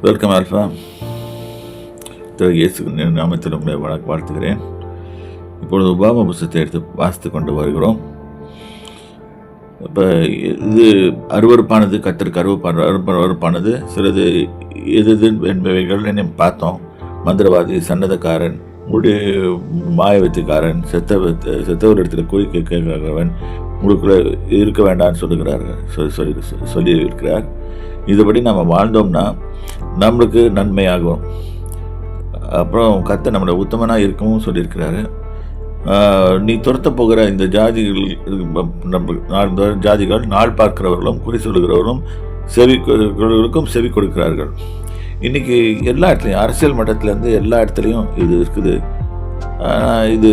Welcome alpha. இயேசு நாமத்தில் உங்களை வாழ்த்துகிறேன். இப்பொழுது உபாகம புத்தகத்தை எடுத்து வாசித்து கொண்டு வருகிறோம். இப்போ இது அருவருப்பானது, கர்த்தருக்கு அருவருப்பானது சிலது எது என்பவைகள் என்னை பார்த்தோம். மந்திரவாதி, சன்னதக்காரன், மாயவத்திக்காரன், செத்தவர் இடத்துல குறிக்க கேட்கிறவன், உங்களுக்குள்ள இருக்க வேண்டாம்னு சொல்லி இருக்கிறார். இதுபடி நம்ம வாழ்ந்தோம்னா நம்மளுக்கு நன்மையாகும். அப்புறம் கர்த்தர் நம்மளை உத்தமனாக இருக்கவும் சொல்லியிருக்கிறாரு. நீ துரத்த போகிற இந்த ஜாதிகள் நாள் பார்க்கிறவர்களும் குறி சொல்லுகிறவர்களும் செவி கொடுக்கிறார்கள். இன்றைக்கி எல்லா இடத்துலையும், அரசியல் மட்டத்திலேருந்து எல்லா இடத்துலையும் இது இருக்குது. இது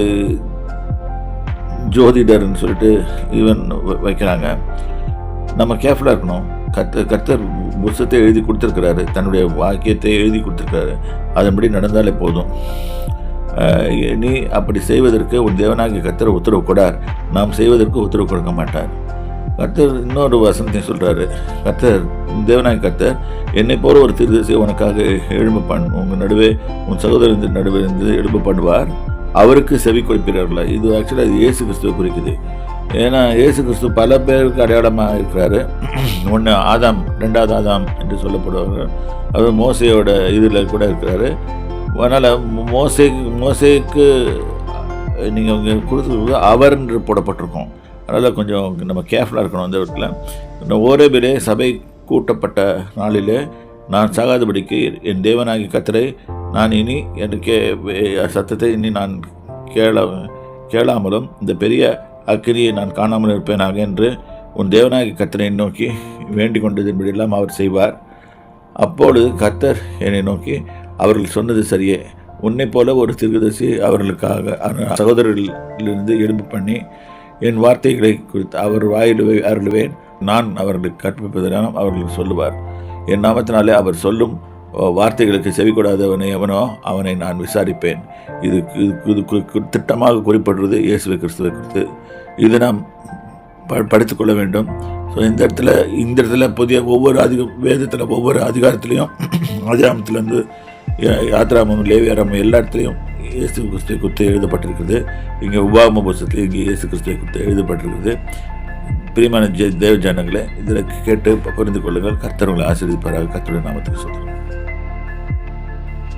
ஜோதிடர்னு சொல்லிட்டு ஈவன் வைக்கிறாங்க. நம்ம கேர்ஃபுல்லாக இருக்கணும். கர்த்தர் புத்தகத்தை எழுதி கொடுத்துருக்கிறாரு, தன்னுடைய வாக்கியத்தை எழுதி கொடுத்துருக்கிறாரு. அதன்படி நடந்தாலே போதும். நீ அப்படி செய்வதற்கு உன் தேவனாகிய கர்த்தர் உத்தரவு கொடார், நாம் செய்வதற்கு உத்தரவு கொடுக்க மாட்டார். கர்த்தர் இன்னொரு வசனத்தை சொல்கிறாரு. தேவனாகிய கர்த்தர் என்னை போல ஒரு தீர்க்கதரிசியை உனக்காக உங்கள் நடுவே, உன் சகோதரத்தின் நடுவே இருந்து எழும்ப பண்ணுவார், அவருக்கு செவி கொடுப்பீர்களா. இது ஆக்சுவலாக அது இயேசு கிறிஸ்துவை குறிக்குது. ஏன்னா இயேசு கிறிஸ்து பல பேருக்கு அடையாளமாக இருக்கிறாரு. ஒன்று ஆதாம், ரெண்டாவது ஆதாம் என்று சொல்லப்படுவார்கள். அவர் மோசையோட இதில் கூட இருக்கிறாரு. அதனால் மோசைக்கு நீங்கள் கொடுத்து அவர் என்று போடப்பட்டிருக்கோம். அதனால் கொஞ்சம் நம்ம கேர்ஃபுல்லாக இருக்கணும். அந்த இடத்துல ஓரேபிலே சபை கூட்டப்பட்ட நாளிலே நான் சாகாதபடிக்கு என் தேவனாகிய கர்த்தரை நான் இனி எனக்கு சத்தத்தை இனி நான் கேளாமலும் இந்த பெரிய அக்கிரியை நான் காணாமல் இருப்பேனாக என்று உன் தேவனாகிய கர்த்தரை நோக்கி வேண்டிக் கொண்டதின்படியெல்லாம் அவர் செய்வார். அப்பொழுது கர்த்தர் என்னை நோக்கி, அவர்கள் சொன்னது சரியே, உன்னை போல ஒரு தீர்க்கதரிசி அவர்களுக்காக சகோதரர்களிலிருந்து எழுப்பு பண்ணி என் வார்த்தைகளை குறித்து அவர் வாயிலுவை அருளுவேன். நான் அவர்களுக்கு கற்பிப்பதெல்லாம் அவர்களுக்கு சொல்லுவார். என் நாமத்தினாலே அவர் சொல்லும் வார்த்தைகளுக்கு செவி கொடாதவனை எவனோ அவனை நான் விசாரிப்பேன். இது திட்டமாக குறிப்பிடுறது இயேசுவை கிறிஸ்துவை குறித்து. இது நாம் படித்துக்கொள்ள வேண்டும். ஸோ இந்த இடத்துல புதிய வேதத்தில் ஒவ்வொரு அதிகாரத்துலேயும், ஆதியாகமத்திலேருந்து யாத்திராகமம், லேவியராகமம் எல்லா இடத்துலையும் இயேசு கிறிஸ்துவை குறித்து எழுதப்பட்டிருக்குது. இங்கே உபாகம புத்தகத்தில் இங்கே இயேசு கிறிஸ்துவை குறித்து எழுதப்பட்டிருக்குது. பிரியமான தேவ ஜனங்களே, இதில் கேட்டு புரிந்து கொள்ளுங்கள். கர்த்தர் உங்களை ஆசீர்வதிப்பாராக. கர்த்தருடைய நாமத்துக்கு சொல்லுங்கள்.